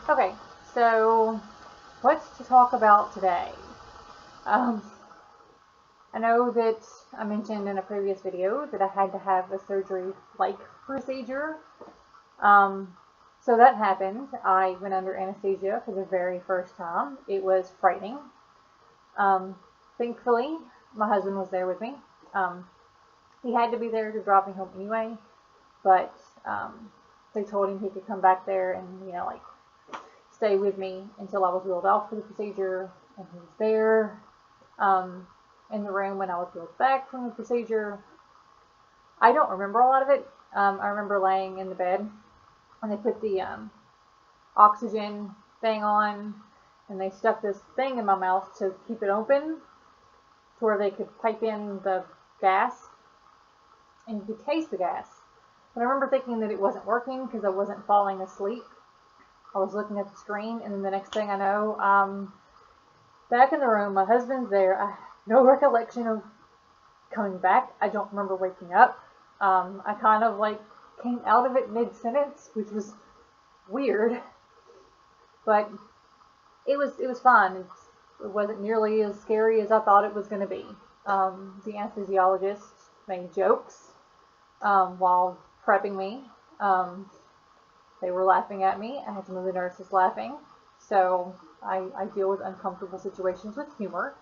Okay, so what's to talk about today? Um, I know that I mentioned in a previous video that I had to have a surgery-like procedure. Um, so that happened. I went under anesthesia for the very first time. It was frightening. Um, Thankfully, my husband was there with me. Um, he had to be there to drive me home anyway, but they told him he could come back there and, like stay with me until I was wheeled off for the procedure, and he was there um, in the room when I was wheeled back from the procedure. I don't remember a lot of it. I remember laying in the bed and they put the oxygen thing on, and they stuck this thing in my mouth to keep it open to where they could pipe in the gas, and you could taste the gas. But I remember thinking that it wasn't working because I wasn't falling asleep. I was looking at the screen, and then the next thing I know, back in the room, my husband's there. I have no recollection of coming back. I don't remember waking up. I kind of like came out of it mid-sentence, which was weird, but it was fun. It wasn't nearly as scary as I thought it was going to be. The anesthesiologist made jokes while prepping me. Um, they were laughing at me. I had some of the nurses laughing. So I deal with uncomfortable situations with humor.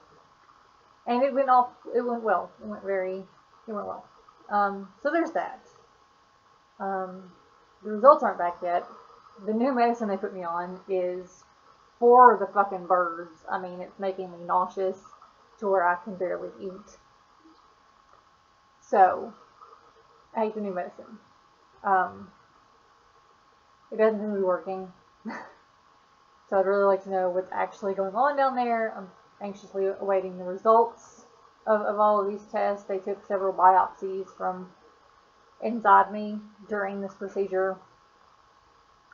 And it went off. It went well. It went well. So there's that. Um, the results aren't back yet. The new medicine they put me on is for the fucking birds. I mean, it's making me nauseous to where I can barely eat. So I hate the new medicine. Um, it doesn't seem to be working. So I'd really like to know what's actually going on down there. I'm anxiously awaiting the results of all of these tests. They took several biopsies from inside me during this procedure.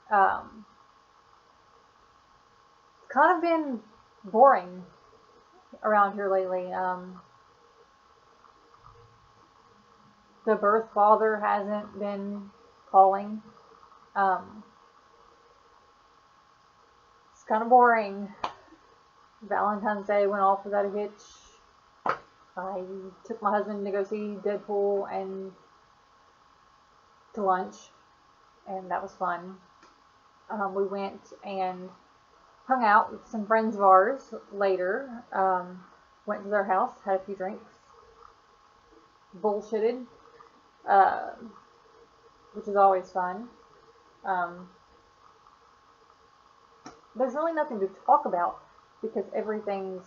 It's kind of been boring around here lately. The birth father hasn't been calling. Um, it's kind of boring. Valentine's Day went off without a hitch. I took my husband to go see Deadpool and to lunch, and that was fun. We went and hung out with some friends of ours later. Went to their house, had a few drinks, bullshitted, uh, which is always fun. Um, there's really nothing to talk about because everything's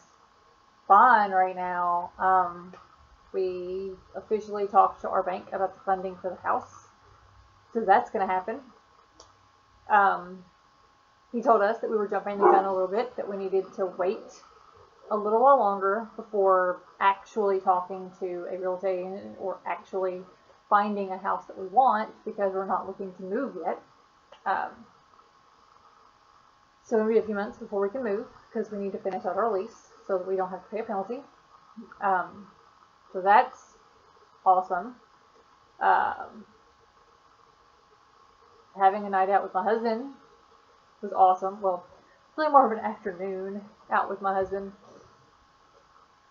fine right now. We officially talked to our bank about the funding for the house, so that's going to happen. Um, he told us that we were jumping the gun a little bit, that we needed to wait a little while longer before actually talking to a real estate agent or actually finding a house that we want because we're not looking to move yet. Um, so it'll be a few months before we can move because we need to finish out our lease so that we don't have to pay a penalty. So that's awesome. Um, Having a night out with my husband was awesome. Well, really more of an afternoon out with my husband.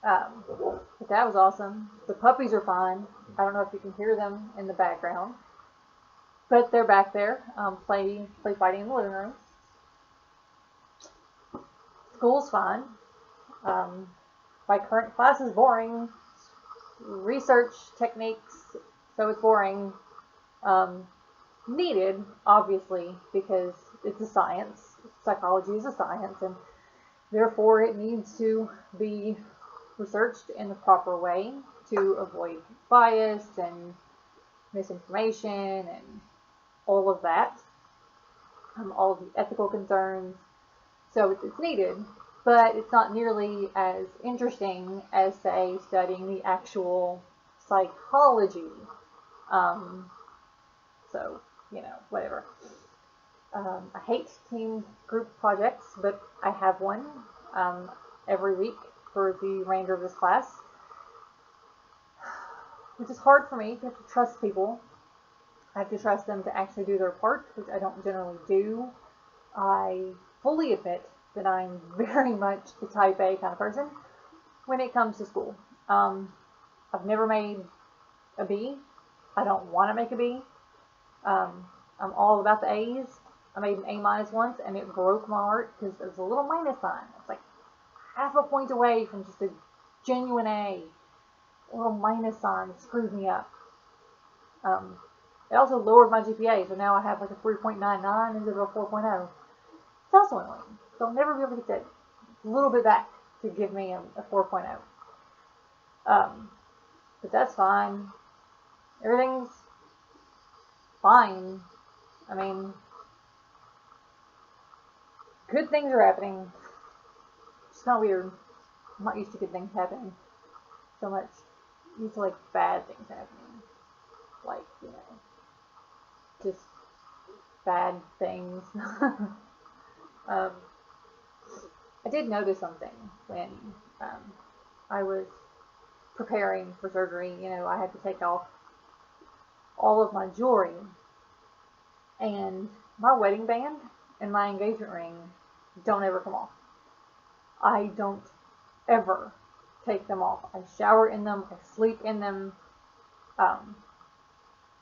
But that was awesome. The puppies are fine. I don't know if you can hear them in the background, but they're back there, play fighting in the living room. School's fine. My current class is boring. Research techniques, so it's boring. Needed, obviously, because it's a science. Psychology is a science, and therefore it needs to be researched in the proper way to avoid bias and misinformation and all of that, all of the ethical concerns. So it's needed, but it's not nearly as interesting as, say, studying the actual psychology. Um, so, whatever. I hate team group projects, but I have one every week for the remainder of this class, which is hard for me. You have to trust people. I have to trust them to actually do their part, which I don't generally do. I fully admit that I'm very much the type A kind of person when it comes to school. I've never made a B. I don't want to make a B. I'm all about the A's. I made an A minus once, and it broke my heart because there's a little minus sign. It's like half a point away from just a genuine A. A little minus sign screwed me up. It also lowered my GPA, so now I have like a 3.99 instead of a 4.0. It's also annoying. So I'll never be able to get that little bit back to give me a 4.0. But that's fine. Everything's fine. I mean, good things are happening. It's kind of weird. I'm not used to good things happening so much. I'm used to like bad things happening. Like, just bad things. I did notice something when I was preparing for surgery. I had to take off all of my jewelry, and my wedding band and my engagement ring don't ever come off. I don't ever take them off. I shower in them, I sleep in them.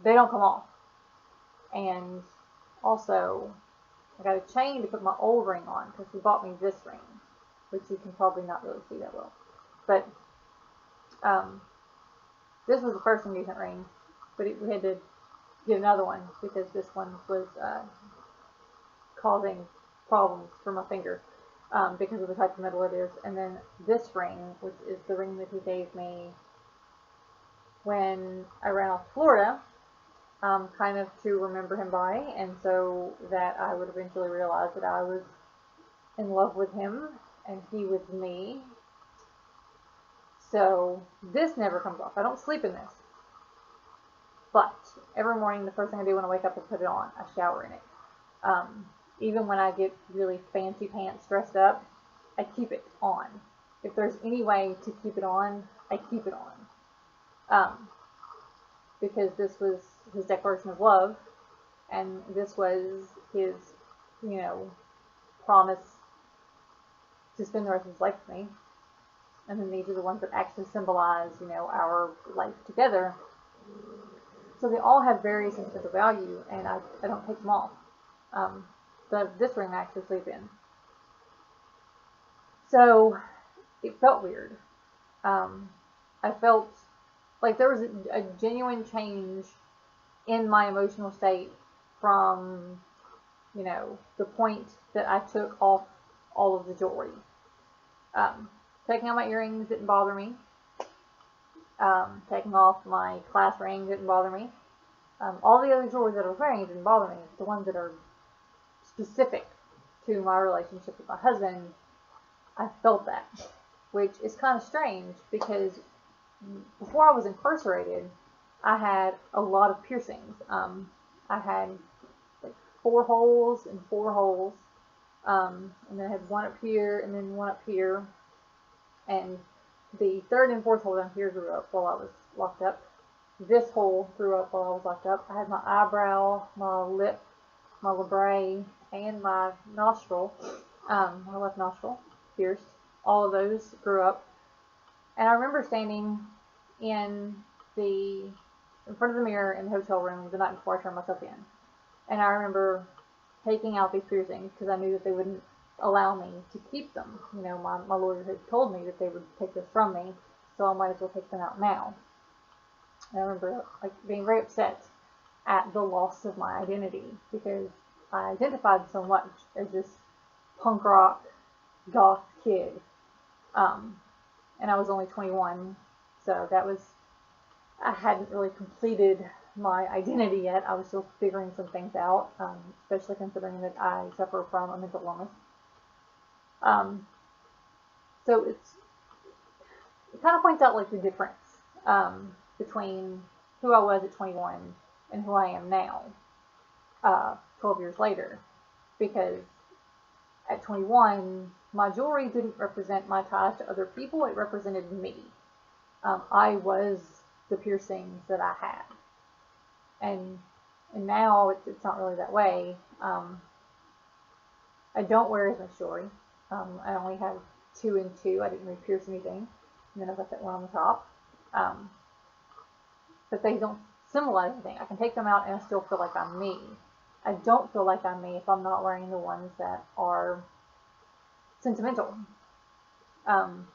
They don't come off. And also, I got a chain to put my old ring on because he bought me this ring, which you can probably not really see that well. But this was the first engagement ring, but we had to get another one because this one was causing problems for my finger because of the type of metal it is. And then this ring, which is the ring that he gave me when I ran off to Florida, kind of to remember him by, and so that I would eventually realize that I was in love with him and he with me. So this never comes off. I don't sleep in this. But every morning, the first thing I do when I wake up is put it on. I shower in it. Even when I get really fancy pants dressed up, I keep it on. If there's any way to keep it on, I keep it on. Because this was his declaration of love, and this was his, promise to spend the rest of his life with me. And then these are the ones that actually symbolize, our life together. So they all have very sentimental value, and I don't take them off. This ring I actually sleep in. So it felt weird. I felt like there was a genuine change in my emotional state from, the point that I took off all of the jewelry. Taking out my earrings didn't bother me. Taking off my class ring didn't bother me. All the other jewelry that I was wearing didn't bother me. The ones that are specific to my relationship with my husband, I felt that, which is kind of strange because before I was incarcerated, I had a lot of piercings. I had like 4 holes and 4 holes, and then I had one up here and then one up here, and the 3rd and 4th hole down here grew up while I was locked up. This hole grew up while I was locked up. I had my eyebrow, my lip, my labret, and my nostril, my left nostril, pierced. All of those grew up. And I remember standing in front of the mirror in the hotel room the night before I turned myself in. And I remember taking out these piercings because I knew that they wouldn't allow me to keep them. My lawyer had told me that they would take this from me, so I might as well take them out now. And I remember being very upset at the loss of my identity because I identified so much as this punk rock goth kid. And I was only 21, so I hadn't really completed my identity yet. I was still figuring some things out, especially considering that I suffer from a mental illness. So it kind of points out the difference between who I was at 21 and who I am now, 12 years later. Because at 21, my jewelry didn't represent my ties to other people, it represented me. I was the piercings that I had. And now it's not really that way. I don't wear as much jewelry. I only have 2 and 2. I didn't re-pierce anything. And then I've got that one on the top. Um, but they don't symbolize anything. I can take them out and I still feel like I'm me. I don't feel like I'm me if I'm not wearing the ones that are sentimental. Um,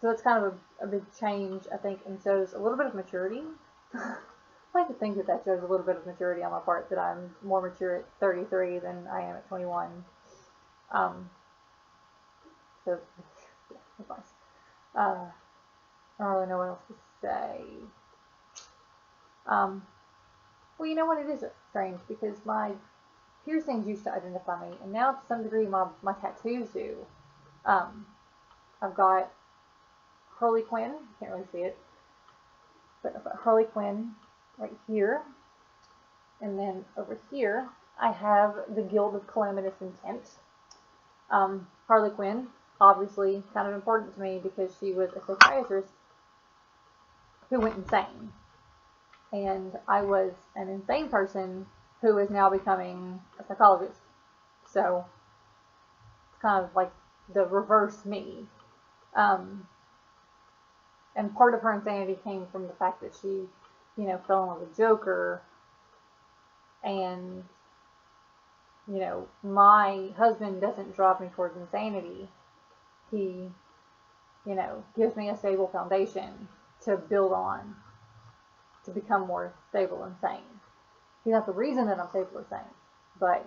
so it's kind of a big change, I think, and shows a little bit of maturity. I like to think that that shows a little bit of maturity on my part, that I'm more mature at 33 than I am at 21. So, yeah, that's nice. I don't really know what else to say. Well, you know what? It is strange because my piercings used to identify me, and now to some degree my tattoos do. I've got Harley Quinn. Can't really see it, but I've got Harley Quinn right here, and then over here I have the Guild of Calamitous Intent. Harley Quinn, obviously, kind of important to me because she was a psychiatrist who went insane. And I was an insane person who is now becoming a psychologist. So it's kind of like the reverse me. And part of her insanity came from the fact that she, fell in love with Joker. And, my husband doesn't drive me towards insanity. He, gives me a stable foundation to build on, to become more stable and sane. He's not the reason that I'm stable or sane, but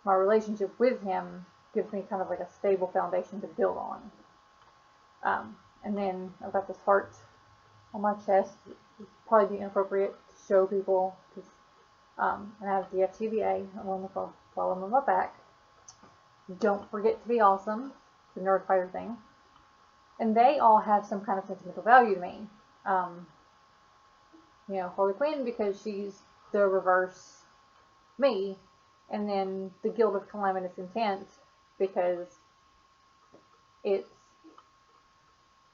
my relationship with him gives me kind of like a stable foundation to build on. And then I've got this heart on my chest. It's probably be inappropriate to show people, because and I have the FTVA along with the column on my back. Don't forget to be awesome, the Nerdfighter thing. And they all have some kind of sentimental value to me. Harley Quinn because she's the reverse me, and then the Guild of Calamitous Intent because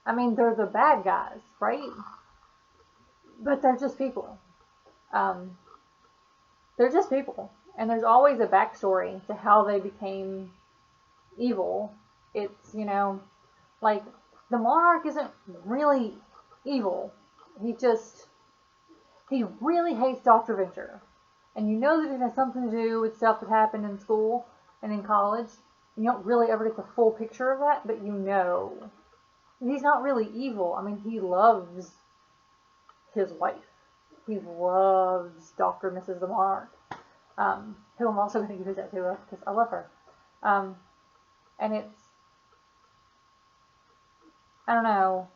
they're the bad guys, right? But they're just people. They're just people. And there's always a backstory to how they became evil. It's, like, the Monarch isn't really evil. He really hates Dr. Venture. And you know that it has something to do with stuff that happened in school and in college. You don't really ever get the full picture of that, but you know. He's not really evil. He loves his wife. He loves Dr. and Mrs. the Monarch, who I'm also going to give a tattoo of because I love her. And it's, I don't know,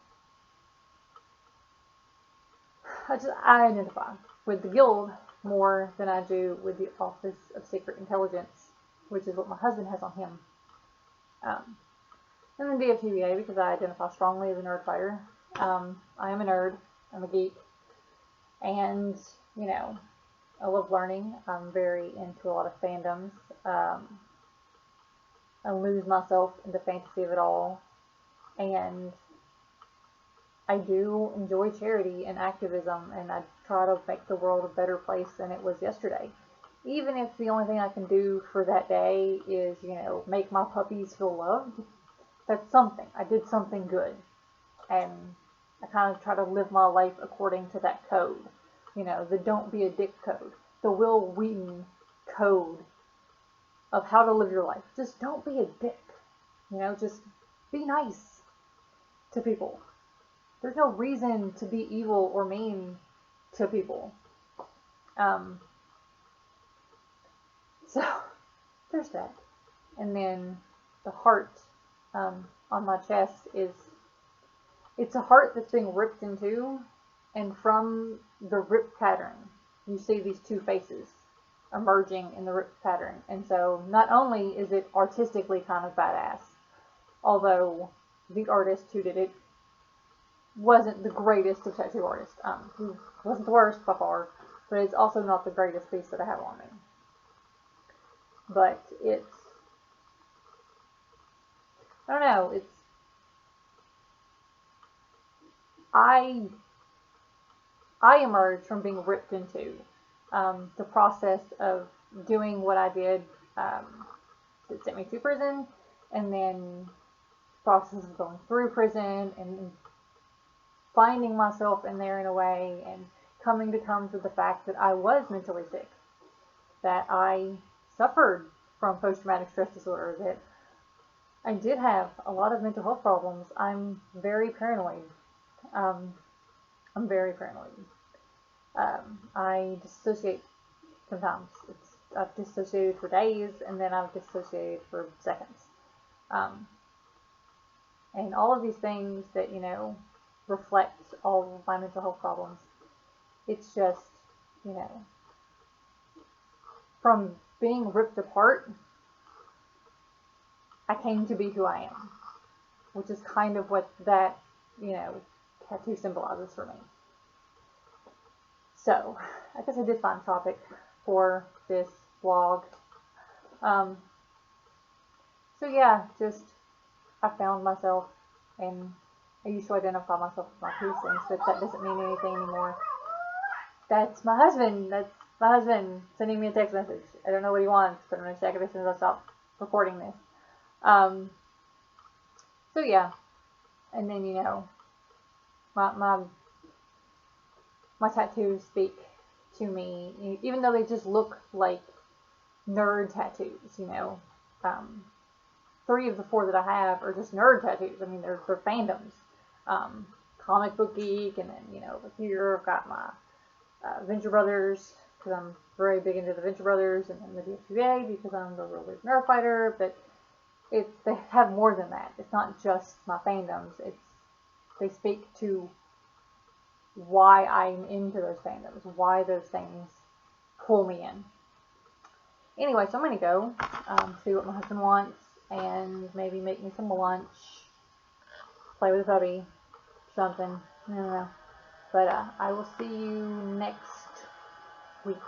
I identify with the Guild more than I do with the Office of Secret Intelligence, which is what my husband has on him. And then DFTBA because I identify strongly as a nerd fighter. I am a nerd. I'm a geek. And, I love learning. I'm very into a lot of fandoms. I lose myself in the fantasy of it all. And I do enjoy charity and activism, and I try to make the world a better place than it was yesterday. Even if the only thing I can do for that day is, make my puppies feel loved, that's something. I did something good. And I kind of try to live my life according to that code. The don't be a dick code. The Will Wheaton code of how to live your life. Just don't be a dick. Just be nice to people. There's no reason to be evil or mean to people. So, there's that. And then the heart on my chest it's a heart that's being ripped in two, and from the rip pattern, you see these two faces emerging in the rip pattern. And so, not only is it artistically kind of badass, although the artist who did it wasn't the greatest of tattoo artists. He wasn't the worst by far, but it's also not the greatest piece that I have on me. But I don't know, I emerged from being ripped into the process of doing what I did that sent me to prison, and then process of going through prison and finding myself in there in a way, and coming to terms with the fact that I was mentally sick, that I suffered from post-traumatic stress disorder, that I did have a lot of mental health problems. I'm very paranoid. I'm very paranoid. I dissociate sometimes. I've dissociated for days, and then I've dissociated for seconds. Um, and all of these things that, reflect all of my mental health problems. It's just, from being ripped apart, I came to be who I am, which is kind of what that, tattoo symbolizes for me. So, I guess I did find a topic for this vlog. So yeah, just, I found myself, and I used to identify myself with my piercings, but that doesn't mean anything anymore. That's my husband. That's my husband sending me a text message. I don't know what he wants, but I'm going to check it as soon as I stop recording this. So yeah, and then, my tattoos speak to me, even though they just look like nerd tattoos, 3 of the 4 that I have are just nerd tattoos. I mean, they're fandoms. Comic book geek, and then, over here I've got my Venture Brothers, because I'm very big into the Venture Brothers, and then the DFUA, because I'm the real big Nerf fighter, but they have more than that. It's not just my fandoms. They speak to why I'm into those fandoms, why those things pull me in. Anyway, so I'm going to go see what my husband wants, and maybe make me some lunch, play with the puppy, something, I don't know. But I will see you next week.